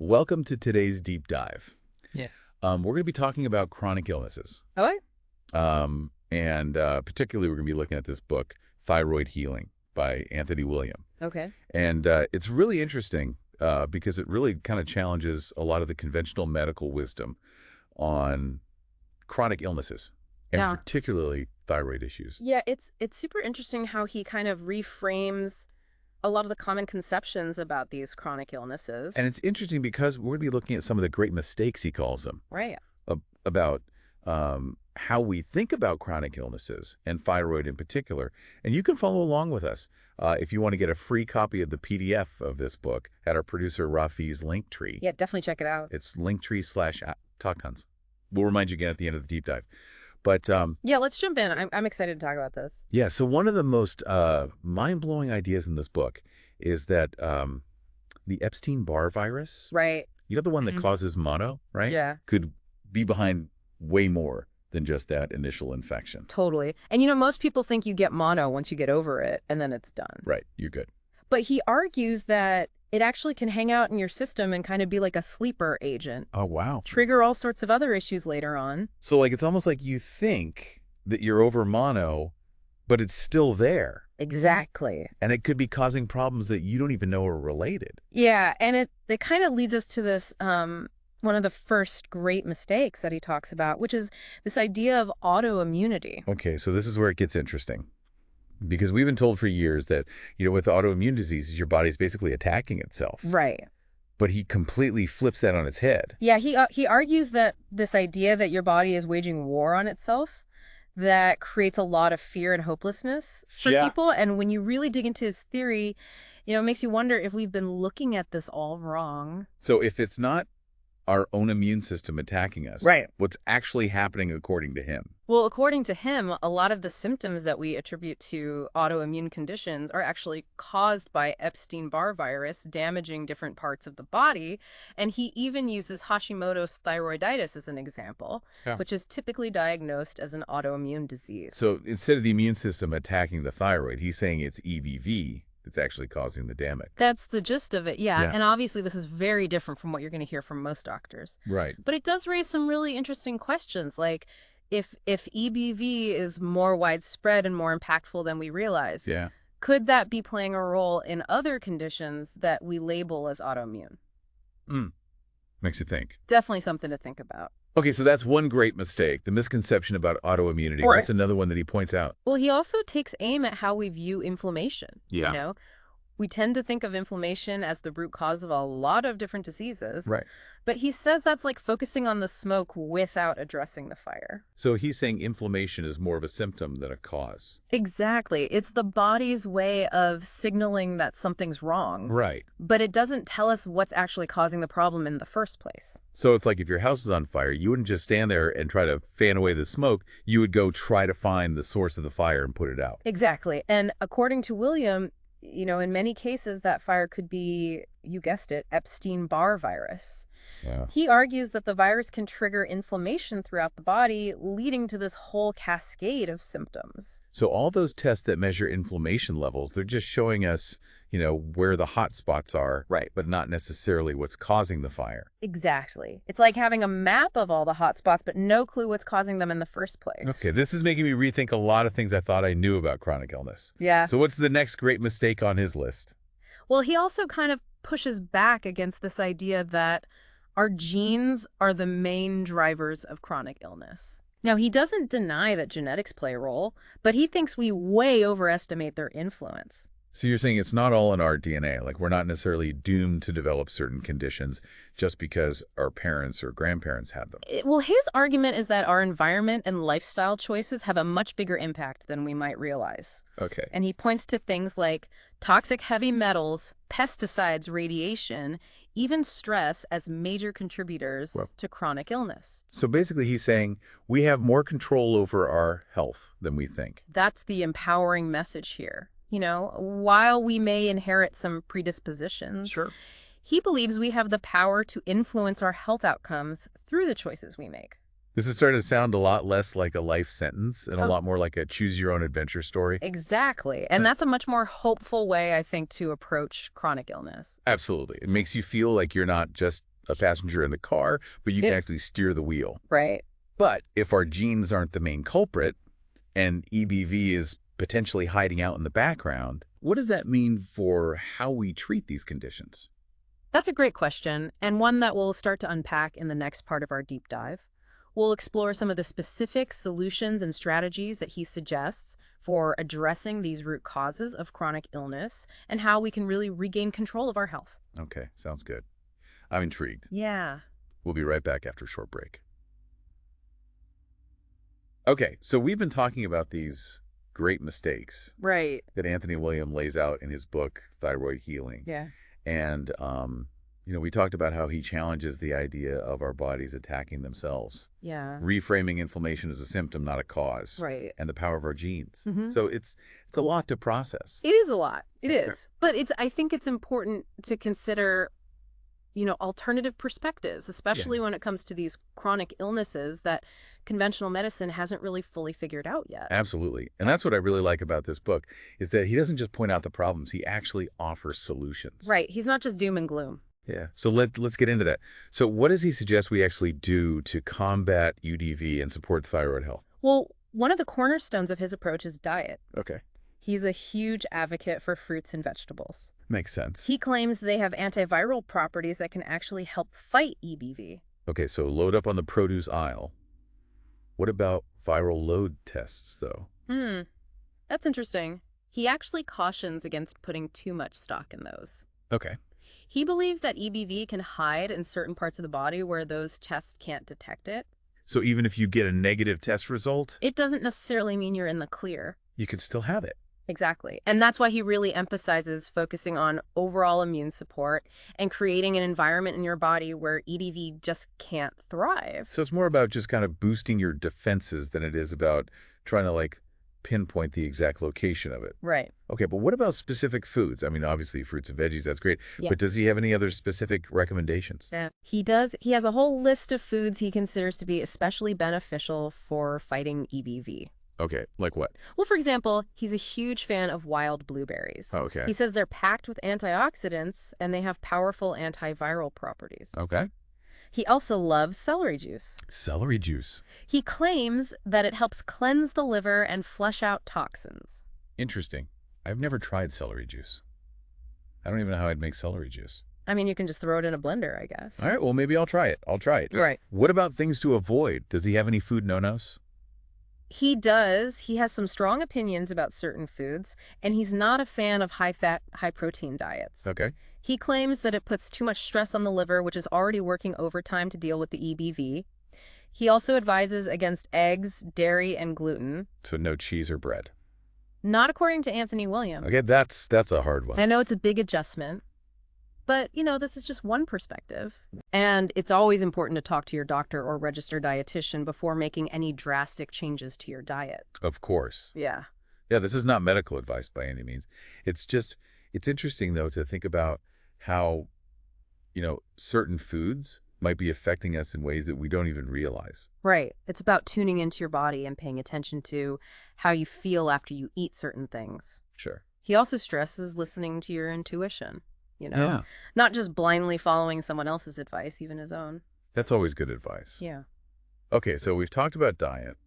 welcome to today's deep dive. Yeah. We're going to be talking about chronic illnesses. Okay. And particularly we're going to be looking at this book, Thyroid Healing by Anthony William. Okay. And it's really interesting because it really kind of challenges a lot of the conventional medical wisdom on chronic illnesses, and Yeah. particularly thyroid issues. Yeah, it's super interesting how he kind of reframes a lot of the common conceptions about these chronic illnesses. And it's interesting because we're going to be looking at some of the great mistakes, he calls them, Right. about how we think about chronic illnesses and thyroid in particular. And you can follow along with us if you want to get a free copy of the PDF of this book at our producer Rafi's Linktree. Yeah, definitely check it out. It's Linktree/Talk Tons. We'll remind you again at the end of the deep dive. But Yeah, let's jump in. I'm excited to talk about this. yeah, so one of the most mind-blowing ideas in this book is that the Epstein-Barr virus, Right. you know, the one that Mhm. causes mono, right? Yeah, Could be behind way more than just that initial infection. totally. And most people think you get mono once you get over it, and then it's done. Right, you're good. But he argues that it actually can hang out in your system and kind of be like a sleeper agent, Oh, wow. trigger all sorts of other issues later on. So, like, it's almost like you think that you're over mono, but it's still there. Exactly. And it could be causing problems that you don't even know are related. Yeah, and it kind of leads us to this one of the first great mistakes that he talks about, which is this idea of autoimmunity. Okay, so this is where it gets interesting. Because we've been told for years that, with autoimmune diseases, your body's basically attacking itself. Right. But he completely flips that on its head. Yeah, he argues that this idea that your body is waging war on itself, that creates a lot of fear and hopelessness for Yeah. people. And when you really dig into his theory, it makes you wonder if we've been looking at this all wrong. So if it's not our own immune system attacking us, Right. what's actually happening according to him? Well, according to him, a lot of the symptoms that we attribute to autoimmune conditions are actually caused by Epstein-Barr virus damaging different parts of the body. And he even uses Hashimoto's thyroiditis as an example, Yeah. which is typically diagnosed as an autoimmune disease. So instead of the immune system attacking the thyroid, he's saying it's EBV that's actually causing the damage. That's the gist of it, yeah. Yeah. And obviously this is very different from what you're going to hear from most doctors. Right. But it does raise some really interesting questions, like if EBV is more widespread and more impactful than we realize, Yeah. could that be playing a role in other conditions that we label as autoimmune? Makes you think. Definitely something to think about. Okay, so that's one great mistake, the misconception about autoimmunity. Right. That's another one that he points out. Well, he also takes aim at how we view inflammation. Yeah. We tend to think of inflammation as the root cause of a lot of different diseases. Right. But he says that's like focusing on the smoke without addressing the fire. So he's saying inflammation is more of a symptom than a cause. Exactly. It's the body's way of signaling that something's wrong. Right. But it doesn't tell us what's actually causing the problem in the first place. So it's like if your house is on fire, you wouldn't just stand there and try to fan away the smoke. You would go try to find the source of the fire and put it out. Exactly. And according to William, in many cases, that fire could be, you guessed it, Epstein-Barr virus. Yeah. He argues that the virus can trigger inflammation throughout the body, leading to this whole cascade of symptoms. So all those tests that measure inflammation levels, they're just showing us, where the hot spots are, Right. but not necessarily what's causing the fire. Exactly. It's like having a map of all the hot spots, but no clue what's causing them in the first place. Okay, this is making me rethink a lot of things I thought I knew about chronic illness. Yeah. So what's the next great mistake on his list? Well, he also kind of pushes back against this idea that our genes are the main drivers of chronic illness. Now, he doesn't deny that genetics play a role, but he thinks we way overestimate their influence. So you're saying it's not all in our DNA, like we're not necessarily doomed to develop certain conditions just because our parents or grandparents had them. Well, his argument is that our environment and lifestyle choices have a much bigger impact than we might realize. Okay. And he points to things like toxic heavy metals, pesticides, radiation, even stress as major contributors Well- to chronic illness. So basically he's saying we have more control over our health than we think. That's the empowering message here. While we may inherit some predispositions, Sure. he believes we have the power to influence our health outcomes through the choices we make. This is starting to sound a lot less like a life sentence and a lot more like a choose-your-own-adventure story. Exactly. And that's a much more hopeful way, I think, to approach chronic illness. Absolutely. It makes you feel like you're not just a passenger in the car, but you can Yeah. actually steer the wheel. Right. But if our genes aren't the main culprit and EBV is potentially hiding out in the background, what does that mean for how we treat these conditions? That's a great question, and one that we'll start to unpack in the next part of our deep dive. We'll explore some of the specific solutions and strategies that he suggests for addressing these root causes of chronic illness and how we can really regain control of our health. Okay, sounds good. I'm intrigued. Yeah. We'll be right back after a short break. Okay, so we've been talking about these great mistakes Right. that Anthony William lays out in his book, Thyroid Healing. Yeah. And, we talked about how he challenges the idea of our bodies attacking themselves, Yeah. reframing inflammation as a symptom, not a cause, Right. and the power of our genes. Mhm. So it's a lot to process. It is a lot. It Sure. is. But I think it's important to consider, alternative perspectives, especially when it comes to these chronic illnesses that conventional medicine hasn't really fully figured out yet. Absolutely. And that's what I really like about this book, is that he doesn't just point out the problems, he actually offers solutions. Right. He's not just doom and gloom. Yeah. So let's get into that. So what does he suggest we actually do to combat UDV and support thyroid health? Well, one of the cornerstones of his approach is diet. Okay. He's a huge advocate for fruits and vegetables. Makes sense. He claims they have antiviral properties that can actually help fight EBV. Okay, so load up on the produce aisle. What about viral load tests, though? That's interesting. He actually cautions against putting too much stock in those. Okay. He believes that EBV can hide in certain parts of the body where those tests can't detect it. So even if you get a negative test result, It doesn't necessarily mean you're in the clear. you could still have it. Exactly. And that's why he really emphasizes focusing on overall immune support and creating an environment in your body where EDV just can't thrive. So it's more about just kind of boosting your defenses than it is about trying to, pinpoint the exact location of it. Right. Okay, but what about specific foods? I mean, obviously fruits and veggies, that's great. Yeah. But does he have any other specific recommendations? Yeah. He does. He has a whole list of foods he considers to be especially beneficial for fighting EBV. Okay, like what? Well, for example, he's a huge fan of wild blueberries. Oh, okay. He says they're packed with antioxidants and they have powerful antiviral properties. Okay. He also loves celery juice. Celery juice. He claims that it helps cleanse the liver and flush out toxins. Interesting. I've never tried celery juice. I don't even know how I'd make celery juice. I mean, you can just throw it in a blender, I guess. All right, well, maybe I'll try it. Right. What about things to avoid? Does he have any food no-nos? He does. He has some strong opinions about certain foods, and he's not a fan of high-fat, high-protein diets. Okay. He claims that it puts too much stress on the liver, which is already working overtime to deal with the EBV. He also advises against eggs, dairy, and gluten. So no cheese or bread. Not according to Anthony William. Okay, that's a hard one. I know it's a big adjustment, but, this is just one perspective. And it's always important to talk to your doctor or registered dietitian before making any drastic changes to your diet. Of course. Yeah. Yeah, this is not medical advice by any means. It's interesting, though, to think about how, certain foods might be affecting us in ways that we don't even realize. Right. It's about tuning into your body and paying attention to how you feel after you eat certain things. Sure. He also stresses listening to your intuition, Yeah. not just blindly following someone else's advice, even his own. That's always good advice. Yeah. Okay, so we've talked about diet.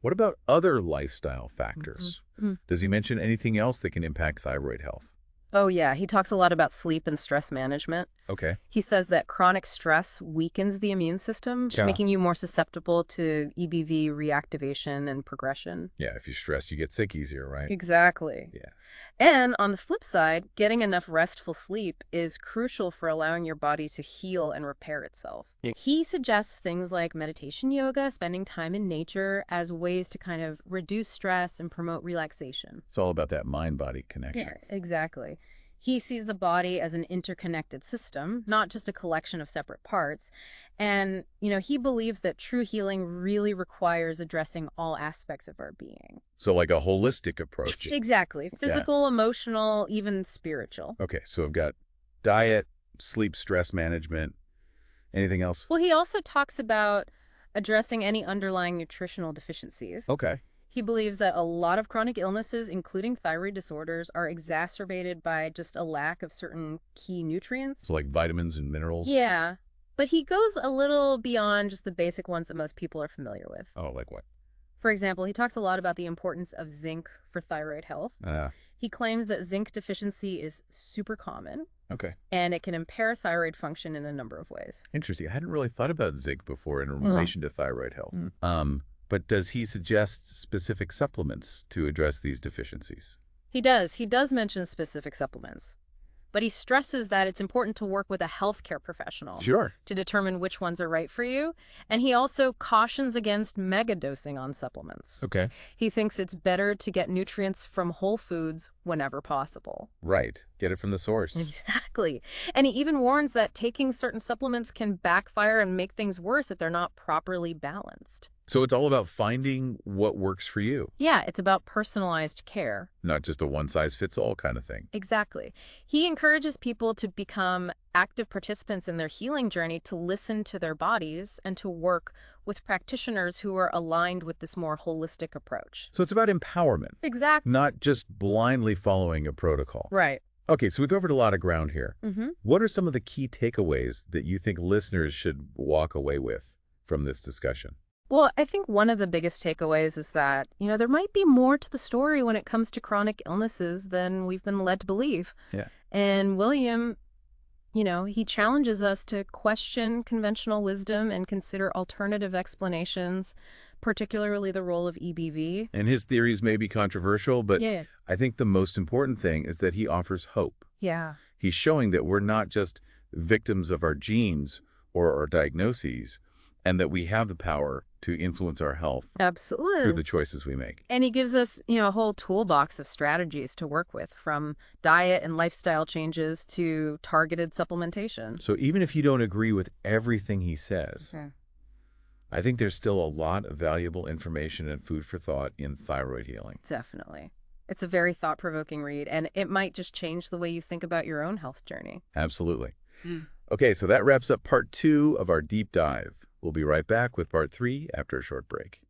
What about other lifestyle factors? Mhm. Does he mention anything else that can impact thyroid health? Oh, yeah. He talks a lot about sleep and stress management. Okay. He says that chronic stress weakens the immune system, Yeah. making you more susceptible to EBV reactivation and progression. Yeah, if you stress, you get sick easier, right? Exactly. Yeah. And on the flip side, getting enough restful sleep is crucial for allowing your body to heal and repair itself. Yeah. He suggests things like meditation yoga, spending time in nature as ways to kind of reduce stress and promote relaxation. It's all about that mind-body connection. Yeah, exactly. He sees the body as an interconnected system, not just a collection of separate parts. And, he believes that true healing really requires addressing all aspects of our being. So like a holistic approach. Exactly. Physical, emotional, even spiritual. Okay, so I've got diet, sleep, stress management. Anything else? Well, he also talks about addressing any underlying nutritional deficiencies. Okay. He believes that a lot of chronic illnesses, including thyroid disorders, are exacerbated by just a lack of certain key nutrients. So like vitamins and minerals? Yeah. But he goes a little beyond just the basic ones that most people are familiar with. Oh, like what? For example, he talks a lot about the importance of zinc for thyroid health. Uh, He claims that zinc deficiency is super common, okay. and it can impair thyroid function in a number of ways. Interesting. I hadn't really thought about zinc before in Mm. relation to thyroid health. But does he suggest specific supplements to address these deficiencies? He does. He does mention specific supplements. But he stresses that it's important to work with a healthcare professional Sure. to determine which ones are right for you. And he also cautions against megadosing on supplements. Okay. He thinks it's better to get nutrients from whole foods whenever possible. Right. Get it from the source. Exactly. And he even warns that taking certain supplements can backfire and make things worse if they're not properly balanced. So it's all about finding what works for you, Yeah, it's about personalized care. not just a one-size-fits-all kind of thing. Exactly. He encourages people to become active participants in their healing journey, to listen to their bodies, and to work with practitioners who are aligned with this more holistic approach. So it's about empowerment, Exactly. not just blindly following a protocol. Right. Okay, so we covered a lot of ground here. Mm-hmm. What are some of the key takeaways that you think listeners should walk away with from this discussion? Well, I think one of the biggest takeaways is that, there might be more to the story when it comes to chronic illnesses than we've been led to believe. Yeah. And William, he challenges us to question conventional wisdom and consider alternative explanations, particularly the role of EBV. And his theories may be controversial, but Yeah. I think the most important thing is that he offers hope. Yeah. He's showing that we're not just victims of our genes or our diagnoses, and that we have the power to influence our health Absolutely. through the choices we make. And he gives us, a whole toolbox of strategies to work with, from diet and lifestyle changes to targeted supplementation. So even if you don't agree with everything he says, Okay. I think there's still a lot of valuable information and food for thought in thyroid healing. Definitely. It's a very thought-provoking read, and it might just change the way you think about your own health journey. Absolutely. Mm. Okay, so that wraps up part 2 of our deep dive. We'll be right back with part 3 after a short break.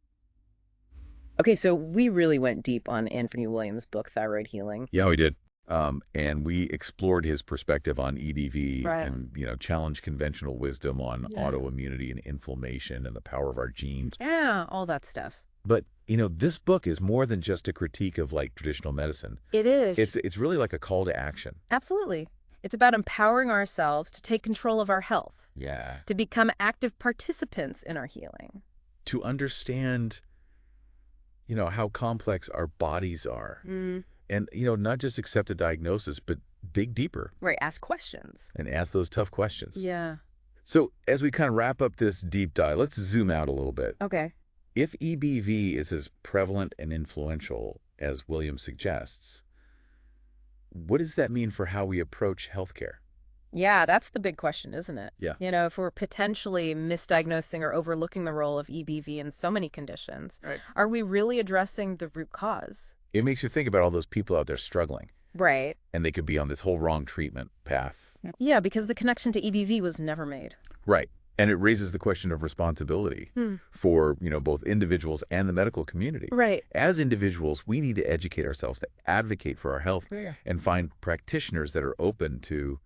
Okay, so we really went deep on Anthony Williams' book, Thyroid Healing. Yeah, we did. And we explored his perspective on EDV Right. and, challenged conventional wisdom on autoimmunity and inflammation and the power of our genes. Yeah, all that stuff. But, this book is more than just a critique of traditional medicine. It is. It's really like a call to action. Absolutely. It's about empowering ourselves to take control of our health, Yeah. to become active participants in our healing. To understand, how complex our bodies are. Mm. And, not just accept a diagnosis, but dig deeper Right, ask questions. and ask those tough questions. Yeah. So as we kind of wrap up this deep dive, let's zoom out a little bit. Okay. If EBV is as prevalent and influential as William suggests, what does that mean for how we approach healthcare? Yeah, that's the big question, isn't it? Yeah. If we're potentially misdiagnosing or overlooking the role of EBV in so many conditions, Right. are we really addressing the root cause? It makes you think about all those people out there struggling, Right. and they could be on this whole wrong treatment path. Yeah, because the connection to EBV was never made. Right. And it raises the question of responsibility for, both individuals and the medical community. Right. As individuals, we need to educate ourselves, to advocate for our health, Yeah. and find practitioners that are open to,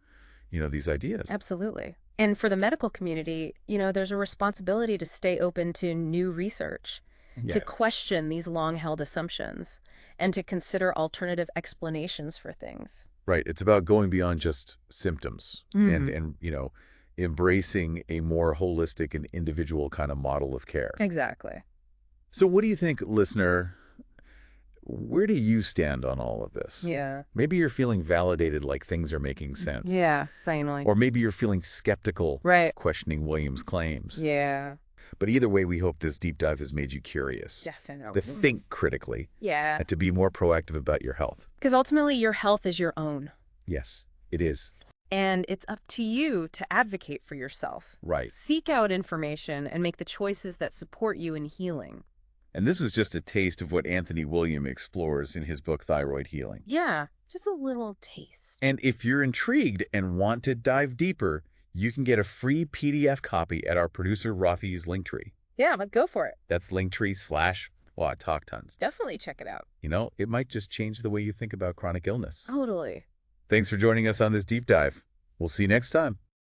these ideas. Absolutely. And for the medical community, there's a responsibility to stay open to new research, to question these long-held assumptions, and to consider alternative explanations for things. Right. It's about going beyond just symptoms and embracing a more holistic and individual kind of model of care. Exactly. So what do you think, listener? Where do you stand on all of this? Yeah. Maybe you're feeling validated, like things are making sense. Yeah, finally. Or maybe you're feeling skeptical, Right. questioning Williams' claims. Yeah. But either way, we hope this deep dive has made you curious, Definitely. to think critically, Yeah. and to be more proactive about your health. Because ultimately, your health is your own. Yes, it is. And it's up to you to advocate for yourself. Right. Seek out information and make the choices that support you in healing. And this was just a taste of what Anthony William explores in his book, Thyroid Healing. Yeah, just a little taste. And if you're intrigued and want to dive deeper, you can get a free PDF copy at our producer Rafi's Linktree. Yeah, but go for it. That's Linktree/ well, I talk tons. Definitely check it out. It might just change the way you think about chronic illness. Totally. Thanks for joining us on this deep dive. We'll see you next time.